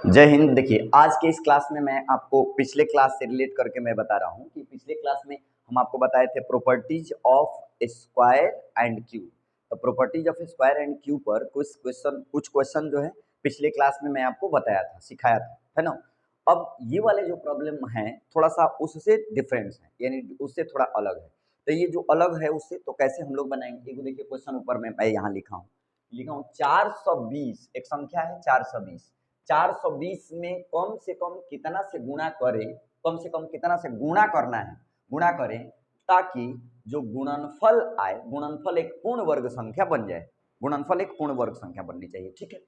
जय हिंद। देखिए, आज के इस क्लास में मैं आपको पिछले क्लास से रिलेट करके मैं बता रहा हूँ कि पिछले क्लास में हम आपको बताए थे properties of square and cube. तो properties of square and cube पर कुछ क्वेश्चन जो है पिछले क्लास में मैं आपको बताया था, सिखाया था, है ना। अब ये वाले जो प्रॉब्लम है थोड़ा सा उससे डिफरेंस है, यानी उससे थोड़ा अलग है। तो ये जो अलग है उससे तो कैसे हम लोग बनाएंगे, ये देखिए क्वेश्चन ऊपर में मैं यहाँ लिखा हूँ 420 एक संख्या है 420। 420 में कम से कम कितना से गुणा करें, कम से कम कितना से गुणा करना है, गुणा करें ताकि जो गुणनफल आए, गुणनफल एक पूर्ण वर्ग संख्या बन जाए। गुणनफल एक पूर्ण वर्ग संख्या बननी चाहिए, ठीक है।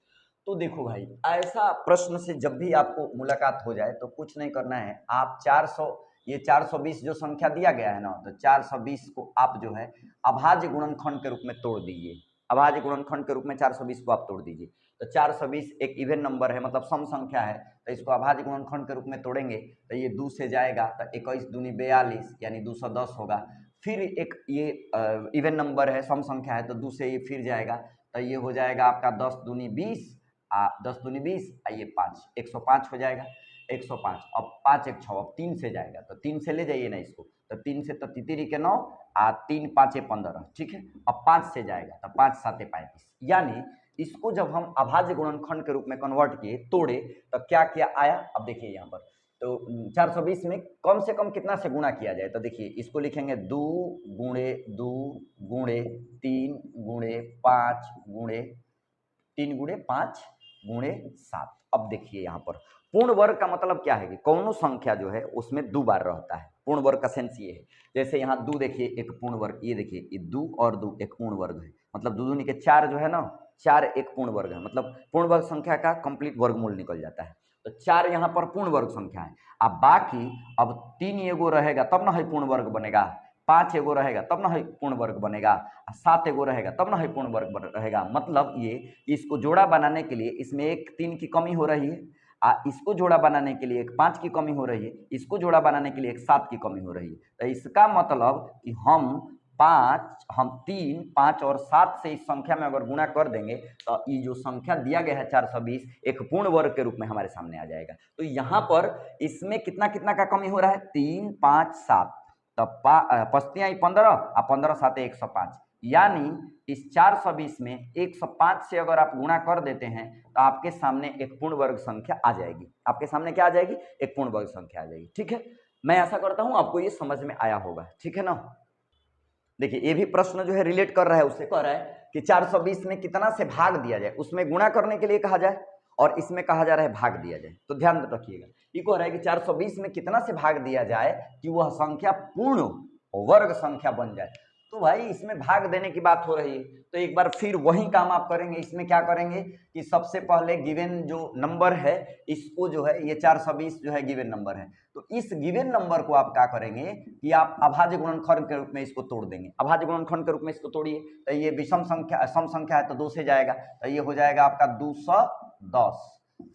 तो देखो भाई, ऐसा प्रश्न से जब भी आपको मुलाकात हो जाए तो कुछ नहीं करना है, आप 420 जो संख्या दिया गया है ना, तो 420 को आप जो है अभाज्य गुणनखंड के रूप में तोड़ दीजिए। अभाज्य गुणनखंड के रूप में 420 को आप तोड़ दीजिए। तो 420 एक इवन नंबर है, मतलब सम संख्या है, तो इसको अभाज्य गुणनखंड के रूप में तोड़ेंगे तो ये 2 से जाएगा, तो 21 दूनी 42 यानी 210 होगा। फिर एक ये इवन नंबर है, सम संख्या है, तो 2 से ये फिर जाएगा, तो ये हो जाएगा आपका 10 दूनी 20, 10 दूनी 20, ये 5, 105 हो जाएगा। 105, अब 5 एक 6, अब 3 से जाएगा, तो 3 से ले जाइए ना इसको, तो 3 से तो तितिरी के 9, 3 5 15, ठीक है। अब 5 से जाएगा, तो 5 7 35, यानी इसको जब हम अभाज्य गुणनखंड के रूप में कन्वर्ट किए, तोड़े, तो क्या क्या आया, अब देखिए यहाँ पर। तो 420 में कम से कम कितना से गुणा किया जाए, तो देखिए इसको लिखेंगे 2 गुणे 2 गुणे 3 गुणे 5 गुणे 3 गुणे 5 गुणे 7। अब देखिए यहाँ पर पूर्ण वर्ग का मतलब क्या है कि कौनो संख्या जो है उसमें 2 बार रहता है। पूर्ण वर्ग का सेंस ये है, जैसे यहाँ 2 देखिए एक पूर्ण वर्ग, ये देखिए ये 2 और 2 एक पूर्ण वर्ग है, मतलब 2 दूनी के 4 जो है ना, 4 एक पूर्ण वर्ग है, मतलब पूर्ण वर्ग संख्या का कंप्लीट वर्गमूल निकल जाता है। तो 4 यहाँ पर पूर्ण वर्ग संख्या है। अब बाकी अब 3 एगो रहेगा तब ना है पूर्ण वर्ग बनेगा, 5 एगो रहेगा तब ना है पूर्ण वर्ग बनेगा, 7 एगो रहेगा तब ना है पूर्ण वर्ग रहेगा। मतलब ये इसको जोड़ा बनाने के लिए इसमें एक 3 की कमी हो रही है, इसको जोड़ा बनाने के लिए एक 5 की कमी हो रही है, इसको जोड़ा बनाने के लिए एक 7 की कमी हो रही है। तो इसका मतलब कि हम 3 5 और 7 से इस संख्या में अगर गुणा कर देंगे तो ये जो संख्या दिया गया है 420 एक पूर्ण वर्ग के रूप में हमारे सामने आ जाएगा। तो यहाँ पर इसमें कितना कितना का कमी हो रहा है, 3 5 7, तब 15 और 15 7 105, यानी इस 420 में 105 से अगर आप गुणा कर देते हैं तो आपके सामने एक पूर्ण वर्ग संख्या आ जाएगी। आपके सामने क्या आ जाएगी, एक पूर्ण वर्ग संख्या आ जाएगी, ठीक है। मैं आशा करता हूं आपको ये समझ में आया होगा, ठीक है ना। देखिए ये भी प्रश्न जो है रिलेट कर रहा है, उससे कह रहा है कि 420 में कितना से भाग दिया जाए, उसमें गुणा करने के लिए कहा जाए और इसमें कहा जा रहा है भाग दिया जाए। तो ध्यान रखिएगा, ये कह रहा है कि 420 में कितना से भाग दिया जाए कि वह संख्या पूर्ण वर्ग संख्या बन जाए। तो भाई इसमें भाग देने की बात हो रही है, तो एक बार फिर वही काम आप करेंगे। इसमें क्या करेंगे कि सबसे पहले गिवन जो नंबर है इसको जो है, ये 420 जो है गिवन नंबर है, तो इस गिवन नंबर को आप क्या करेंगे कि आप अभाज्य गुणनखंड के रूप में इसको तोड़ देंगे। अभाज्य गुणनखंड के रूप में इसको तोड़िए, तो ये विषम संख्या सम संख्या है तो 2 से जाएगा, तो ये हो जाएगा आपका 210,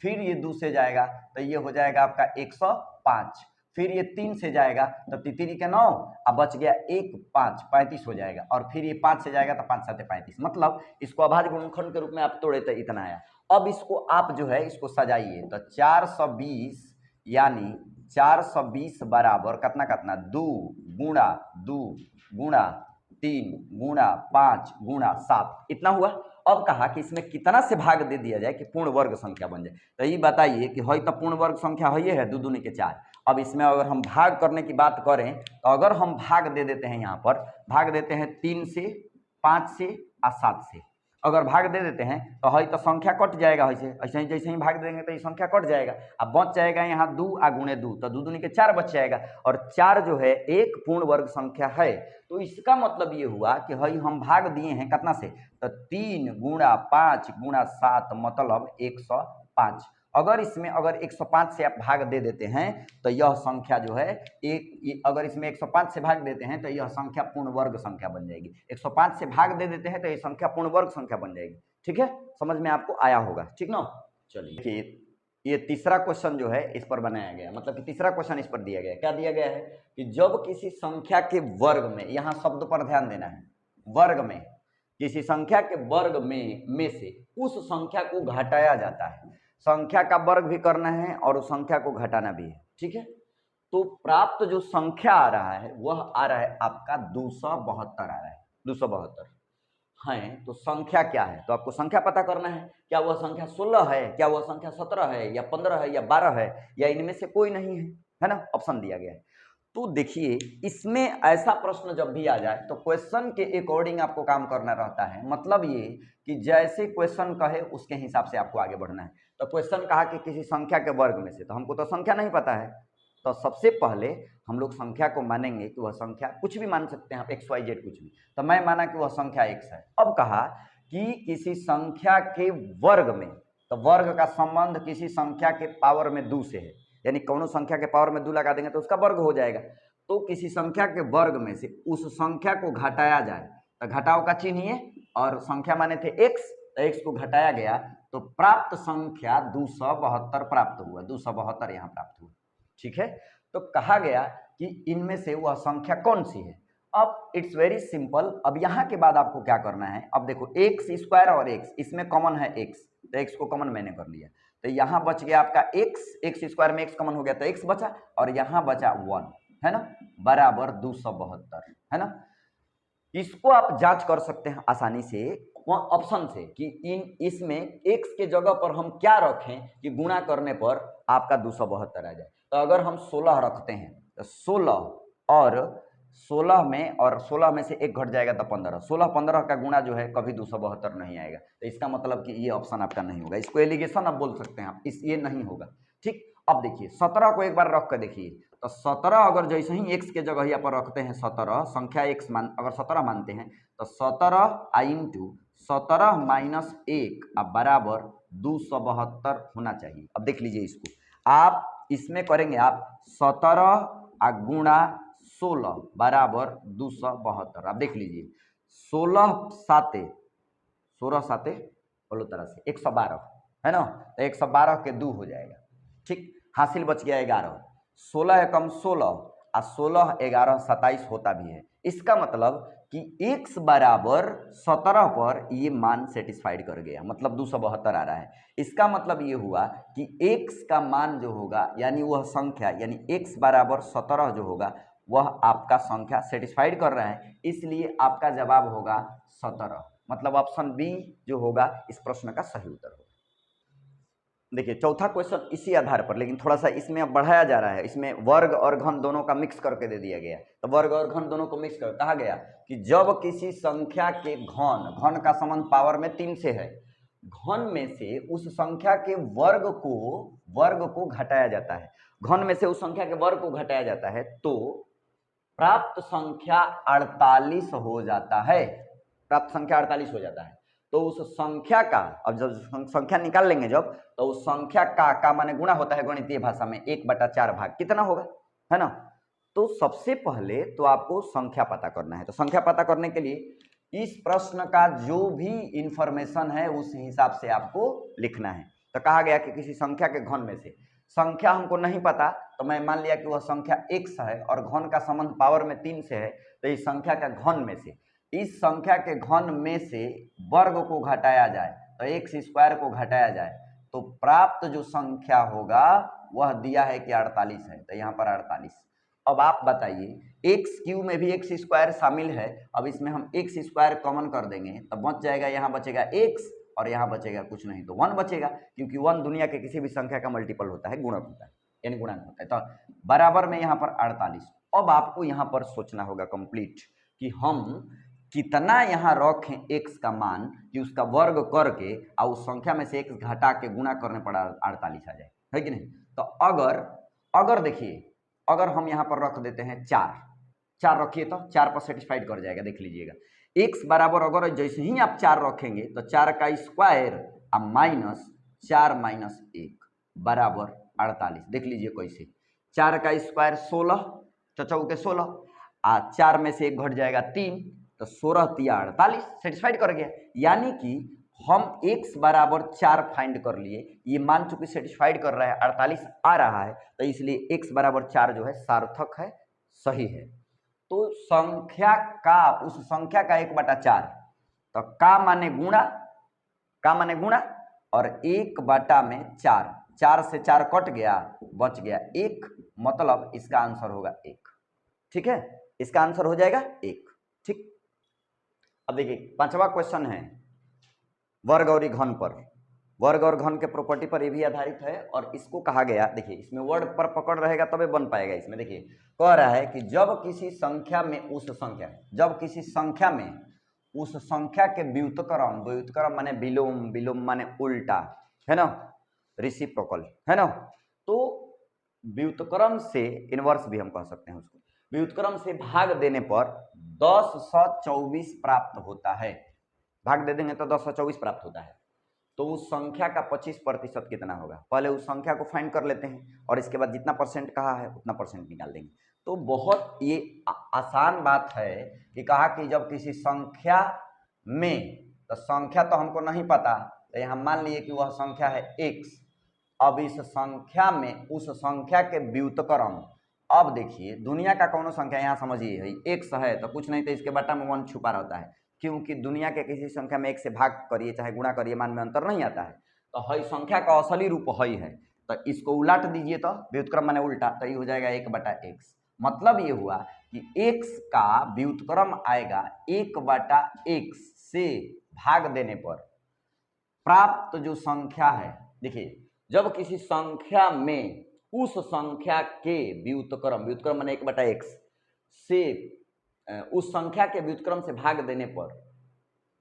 फिर ये 2 से जाएगा तो ये हो जाएगा आपका 105, फिर ये 3 से जाएगा तो तितिरी के 9, अब बच गया 1 5 35 हो जाएगा, और फिर ये 5 से जाएगा तो 5 7 35, मतलब इसको अभाज्य गुणनखंड के रूप में आप तोड़े तो इतना आया। अब इसको आप जो है इसको सजाइए, तो 420 यानी 420 बराबर कितना कितना 2 गुणा 2 गुणा 3 गुणा 5 गुणा 7, इतना हुआ। अब कहा कि इसमें कितना से भाग दे दिया जाए कि पूर्ण वर्ग संख्या बन जाए। तो ये बताइए कि है तो पूर्ण वर्ग संख्या है 2 दूनी के 4। अब इसमें अगर हम भाग करने की बात करें तो अगर हम भाग दे देते हैं, यहाँ पर भाग देते हैं 3 से 5 से और 7 से, अगर भाग दे देते हैं तो है तो संख्या कट जाएगा, ऐसे ही जैसे ही भाग देंगे तो ये संख्या कट जाएगा। अब बच जाएगा यहाँ 2 आ गुणे 2, तो 2 दूनी के 4 बच जाएगा, और 4 जो है एक पूर्ण वर्ग संख्या है। तो इसका मतलब ये हुआ कि है हम भाग दिए हैं कितना से, तो 3 गुणा 5 गुणा 7 मतलब 105। अगर इसमें अगर 105 से आप भाग दे देते हैं तो यह संख्या जो है अगर इसमें 105 से भाग देते हैं तो यह संख्या पूर्ण वर्ग संख्या बन जाएगी। 105 से भाग दे देते हैं तो यह संख्या पूर्ण वर्ग संख्या बन जाएगी, ठीक है। समझ में आपको आया होगा, ठीक ना। चलिए ये तीसरा क्वेश्चन जो है इस पर बनाया गया, मतलब कि तीसरा क्वेश्चन इस पर दिया गया, क्या दिया गया है कि जब किसी संख्या के वर्ग में, यहाँ शब्द पर ध्यान देना है, वर्ग में किसी संख्या के वर्ग में से उस संख्या को घटाया जाता है। संख्या का वर्ग भी करना है और उस संख्या को घटाना भी है, ठीक है। तो प्राप्त जो संख्या आ रहा है वह आ रहा है आपका 272 आ रहा है, 272 है। तो संख्या क्या है, तो आपको संख्या पता करना है। क्या वह संख्या 16 है, क्या वह संख्या 17 है, या 15 है, या 12 है, या इनमें से कोई नहीं है ना, ऑप्शन दिया गया है। तो देखिए इसमें ऐसा प्रश्न जब भी आ जाए तो क्वेश्चन के अकॉर्डिंग आपको काम करना रहता है। मतलब ये कि जैसे क्वेश्चन कहे उसके हिसाब से आपको आगे बढ़ना है। तो क्वेश्चन कहा कि किसी संख्या के वर्ग में से, तो हमको तो संख्या नहीं पता है, तो सबसे पहले हम लोग संख्या को मानेंगे कि वह संख्या कुछ भी मान सकते हैं आप, एक्स वाई जेड कुछ भी। तो मैं माना कि वह संख्या एक्स है। अब कहा कि किसी संख्या के वर्ग में, तो वर्ग का संबंध किसी संख्या के पावर में 2 से है, यानी कौनो संख्या के पावर में 2 लगा देंगे तो उसका वर्ग हो जाएगा। तो किसी संख्या के वर्ग में से उस संख्या को घटाया जाए, तो घटाओ का चिन्ह है, और संख्या माने थे एक्स, तो एक्स को घटाया गया तो प्राप्त संख्या 272 प्राप्त हुआ, 272 यहाँ प्राप्त हुआ, ठीक है। तो कहा गया कि इनमें से वह संख्या कौन सी है। अब इट्स वेरी सिंपल। अब यहाँ के बाद आपको क्या करना है, अब देखो एक्स स्क्वायर और एक्स, इसमें कॉमन है एक्स, तो एक्स को कॉमन मैंने कर लिया, तो यहाँ बच गया आपका एक्स, एक्स स्क्वायर में एक्स कॉमन हो गया तो एक्स बचा, और यहाँ बचा 1, है ना, बराबर 272, है ना। इसको आप जांच कर सकते हैं आसानी से ऑप्शन से कि इसमें एक्स के जगह पर हम क्या रखें कि गुणा करने पर आपका 272 आ जाए। तो अगर हम 16 रखते हैं तो 16 और 16 में, और 16 में से एक घट जाएगा तो 15, 16-15 का गुणा जो है कभी 272 नहीं आएगा। तो इसका मतलब कि ये ऑप्शन आपका नहीं होगा। इसको एलिगेशन आप बोल सकते हैं आप, ये नहीं होगा, ठीक। अब देखिए 17 को एक बार रख कर देखिए, तो 17 अगर जैसे ही एक्स के जगह यहाँ पर रखते हैं 17, संख्या एक्स अगर 17 मानते हैं तो 17 इंटू 17 माइनस 1 अब बराबर 272 होना चाहिए। अब देख लीजिए इसको, आप इसमें करेंगे आप 17 गुणा 16 बराबर 272। आप देख लीजिए 16 साते बोलो तरह से 112, है ना, तो 112 के 2 हो जाएगा, ठीक। हासिल बच गया 11, 16 एकम 16 और 16 11 27 होता भी है। इसका मतलब कि x बराबर 17 पर ये मान सेटिस्फाइड कर गया, मतलब 272 आ रहा है। इसका मतलब ये हुआ कि x का मान जो होगा, यानी वह संख्या, यानी x बराबर 17 जो होगा वह आपका संख्या सेटिस्फाइड कर रहा है, इसलिए आपका जवाब होगा 17। मतलब ऑप्शन बी जो होगा इस प्रश्न का सही उत्तर होगा। देखिए चौथा क्वेश्चन इसी आधार पर, लेकिन थोड़ा सा इसमें अब बढ़ाया जा रहा है, इसमें वर्ग और घन दोनों का मिक्स करके दे दिया गया। तो वर्ग और घन दोनों को मिक्स कर कहा गया कि जब किसी संख्या के घन का संबंध पावर में 3 से है, घन में से उस संख्या के वर्ग को घटाया जाता है, घन में से उस संख्या के वर्ग को घटाया जाता है, तो प्राप्त संख्या 48 हो जाता है, प्राप्त संख्या 48 हो जाता है। तो उस संख्या का, अब जब संख्या निकाल लेंगे जब, तो उस संख्या का माने गुणा होता है गणितीय भाषा में 1/4 भाग, कितना होगा, है ना। तो सबसे पहले तो आपको संख्या पता करना है। तो संख्या पता करने के लिए इस प्रश्न का जो भी इंफॉर्मेशन है उस हिसाब से आपको लिखना है। तो कहा गया कि किसी संख्या के घन में से, संख्या हमको नहीं पता तो मैं मान लिया कि वह संख्या x है और घन का संबंध पावर में 3 से है, तो इस संख्या का घन में से, इस संख्या के घन में से वर्ग को घटाया जाए, तो एक्स स्क्वायर को घटाया जाए, तो प्राप्त जो संख्या होगा वह दिया है कि 48 है, तो यहाँ पर 48। अब आप बताइए एक्स क्यू में भी एक्स स्क्वायर शामिल है, अब इसमें हम एक्स स्क्वायर कॉमन कर देंगे तो बच जाएगा, यहाँ बचेगा एक्स और यहाँ बचेगा कुछ नहीं तो 1 बचेगा, क्योंकि 1 दुनिया के किसी भी संख्या का मल्टीपल होता है, गुणक होता है, यानी गुणक होता है। तो बराबर में यहाँ पर 48। अब आपको यहाँ पर सोचना होगा कंप्लीट कि हम कितना यहाँ रखें एक्स का मान कि उसका वर्ग करके और उस संख्या में से एक्स घटा के गुणा करने पर 48 आ जाए, है कि नहीं। तो अगर देखिए, अगर हम यहाँ पर रख देते हैं 4 रखिए तो 4 पर सेटिस्फाइड कर जाएगा। देख लीजिएगा x बराबर, अगर जैसे ही आप 4 रखेंगे तो 4 का स्क्वायर अब माइनस 4 माइनस 1 बराबर 48। देख लीजिए कैसे, 4 का स्क्वायर 16, चौचौ के 16, 4 में से 1 घट जाएगा 3, तो 16 तिया 48 सेटिस्फाइड कर गया। यानी कि हम x बराबर 4 फाइंड कर लिए, ये मान चुके सेटिस्फाइड कर रहा है, 48 आ रहा है, तो इसलिए x बराबर 4 जो है सार्थक है, सही है। तो संख्या का, उस संख्या का 1/4, तो का माने गुणा, और 1/4, 4 से 4 कट गया, बच गया 1, मतलब इसका आंसर होगा 1। ठीक है, इसका आंसर हो जाएगा 1। ठीक, अब देखिए 5वां क्वेश्चन है वर्ग और घन पर। वर्ग और घन के प्रॉपर्टी पर ये भी आधारित है और इसको कहा गया, देखिए इसमें वर्ड पर पकड़ रहेगा तबे बन पाएगा। इसमें देखिए कह रहा है कि जब किसी संख्या में उस संख्या, जब किसी संख्या में उस संख्या के व्युत्क्रम, व्युत्क्रम माने विलोम, विलोम माने उल्टा, है ना, रेसिप्रोकल, है ना, तो व्युत्क्रम से इनवर्स भी हम कह सकते हैं उसको, व्युत्क्रम से भाग देने पर 10/24 प्राप्त होता है। भाग दे देंगे तो 10/24 प्राप्त होता है। तो उस संख्या का 25% कितना होगा, पहले उस संख्या को फाइंड कर लेते हैं और इसके बाद जितना परसेंट कहा है उतना परसेंट निकाल देंगे। तो बहुत ये आसान बात है कि कहा कि जब किसी संख्या में, तो संख्या तो हमको नहीं पता, तो यहाँ मान लिए कि वह संख्या है x। अब इस संख्या में उस संख्या के व्युत्क्रम, अब देखिए दुनिया का कौन संख्या, यहाँ समझिए x है तो कुछ नहीं तो इसके बटा में 1 छुपा रहता है, क्योंकि दुनिया के किसी संख्या में 1 से भाग करिए चाहे गुणा करिए, मान में अंतर नहीं आता है। तो हई संख्या का असली रूप हई है, तो इसको उलट दीजिए तो व्युत्क्रम माने उल्टा, तो ये हो जाएगा 1/x। मतलब ये हुआ कि x का व्युत्क्रम आएगा 1/x से भाग देने पर प्राप्त जो संख्या है। देखिए जब किसी संख्या में उस संख्या के व्युत्क्रम, व्युत्क्रम माने 1/x से उस संख्या के व्युत्क्रम से भाग देने पर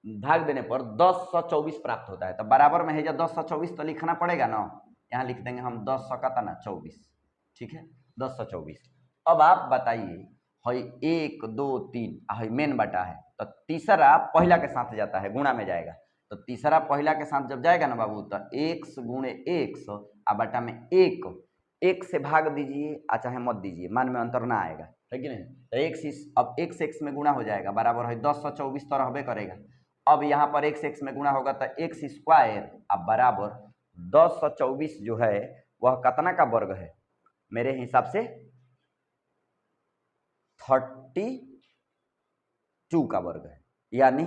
10/24 प्राप्त होता है। तो बराबर में है जब 10/24 तो लिखना पड़ेगा ना, यहाँ लिख देंगे हम 10/24। ठीक है, 10/24। अब आप बताइए हई 1 2 3 हई मेन बटा है, तो तीसरा पहला के साथ जाता है, गुणा में जाएगा, तो तीसरा पहला के साथ जब जाएगा ना बाबू, तो x गुणे x आ बटा में 1 से भाग दीजिए आ चाहे मत दीजिए, मान में अंतर ना आएगा, है कि नहीं। तो अब x में गुणा हो जाएगा, बराबर है 10/24 तो रहबे करेगा। अब यहाँ पर x में गुणा होगा तो x² अब बराबर 10/24 जो है वह कितना का वर्ग है, मेरे हिसाब से 32 का वर्ग है, यानी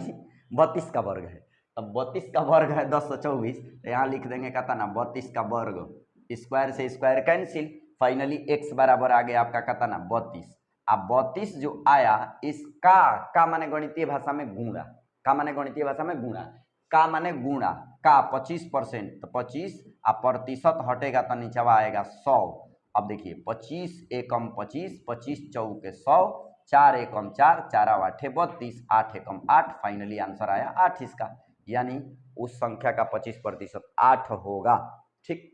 32 का वर्ग है। अब 32 का वर्ग है 10/24, तो यहाँ लिख देंगे कितना, 32 का वर्ग, स्क्वायर से स्क्वायर कैंसिल, फाइनली x बराबर आ गया आपका कितना 32। अब 32 जो आया, इसका का माने गणितीय भाषा में गुणा, का माने गणितीय भाषा में गुणा, का माने गुणा, का 25%, तो 25 अब प्रतिशत हटेगा तो नीचे आएगा 100। अब देखिए 25 एकम 25, 25 चौके 100, 4 एकम 4, 4 8 32, 8 एकम 8, फाइनली आंसर आया 8 इसका, यानी उस संख्या का 25% 8 होगा। ठीक,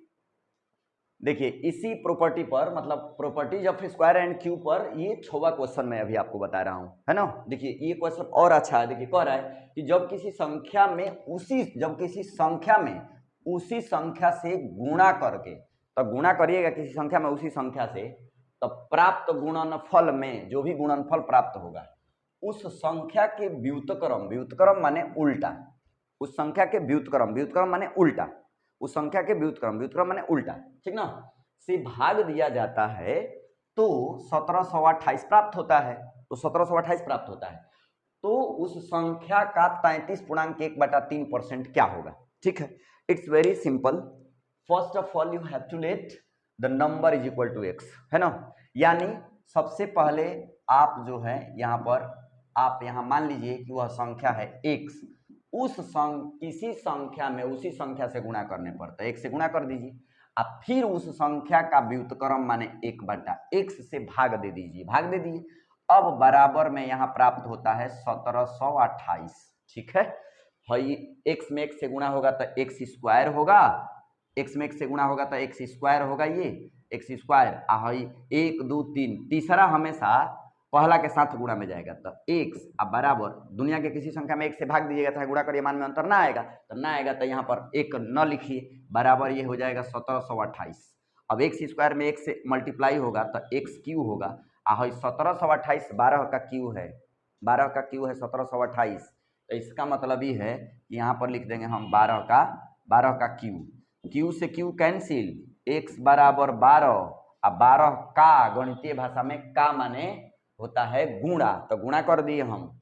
देखिए इसी प्रॉपर्टी पर, मतलब properties of square and cube पर, ये 6वां क्वेश्चन मैं अभी आपको बता रहा हूं, है ना। देखिए ये क्वेश्चन और अच्छा है। देखिए कह रहा है कि जब किसी संख्या में उसी संख्या से गुणा करके, तो गुणा करिएगा किसी संख्या में उसी संख्या से, तो प्राप्त गुणनफल में जो भी गुणनफल प्राप्त होगा उस संख्या के व्युत्क्रम, व्युत्क्रम माने उल्टा, उस संख्या के व्युत्क्रम, व्युत्क्रम माने उल्टा, उस संख्या के व्युत्क्रम, व्युत्क्रम माने उल्टा, ठीक ना, से भाग दिया जाता है तो 1728 प्राप्त होता है। तो 1728 प्राप्त होता है, तो उस संख्या का 33.1/3% क्या होगा। ठीक है, it's very simple. First of all you have to let the number is equal to x, है ना, यानी सबसे पहले आप जो है यहाँ पर, आप यहाँ मान लीजिए कि वह संख्या है x, किसी संख्या में उसी संख्या से गुणा करने पर, तो 1 से गुणा कर दीजिए, अब फिर उस संख्या का व्युत्क्रम माने 1/x से भाग दे दीजिए, भाग दे दिए। अब बराबर में यहाँ प्राप्त होता है 1728। ठीक है, x में x से गुणा होगा तो x² होगा, x में x से गुणा होगा तो x² होगा, ये x², 1 2 3, तीसरा हमेशा पहला के साथ गुणा में जाएगा, तो x अब बराबर दुनिया के किसी संख्या में 1 से भाग दीजिएगा चाहे गुणा करिए, मान में अंतर ना आएगा, तो ना आएगा तो यहाँ पर 1 न लिखिए, बराबर ये हो जाएगा 1728। अब x² में 1 से मल्टीप्लाई होगा तो x³ होगा, 1728 12 का क्यू है, 12 का क्यू है 1728, तो इसका मतलब ये है कि यहाँ पर लिख देंगे हम 12 का क्यू, क्यू से क्यू कैंसिल, x बराबर 12, अब 12 का गणितीय भाषा में का माने होता है गुणा, तो गुणा कर दिए हम,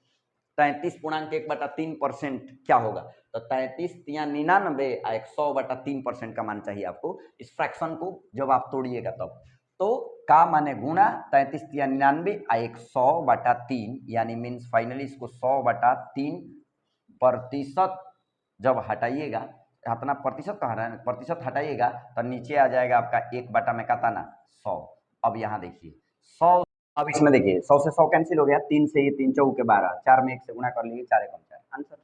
33.1/3% क्या होगा, तो 33 तिया 99 आ 100/3% का मान चाहिए आपको इस फ्रैक्शन को जब आप तोड़िएगा तब। तो का माने गुणा 33 तिया 99 आ 100/3 यानी मीन्स फाइनली इसको 100/3 प्रतिशत जब हटाइएगा, इतना प्रतिशत कहाँ रहा है, प्रतिशत हटाइएगा तो नीचे आ जाएगा आपका 1 में कहता ना 100। अब यहाँ देखिए 100, अब इसमें देखिए 100 से 100 कैंसिल हो गया, 3 से ये 3 चौके 12, 4 में 1 से गुणा कर लीजिए, 4 एकम 4 आंसर।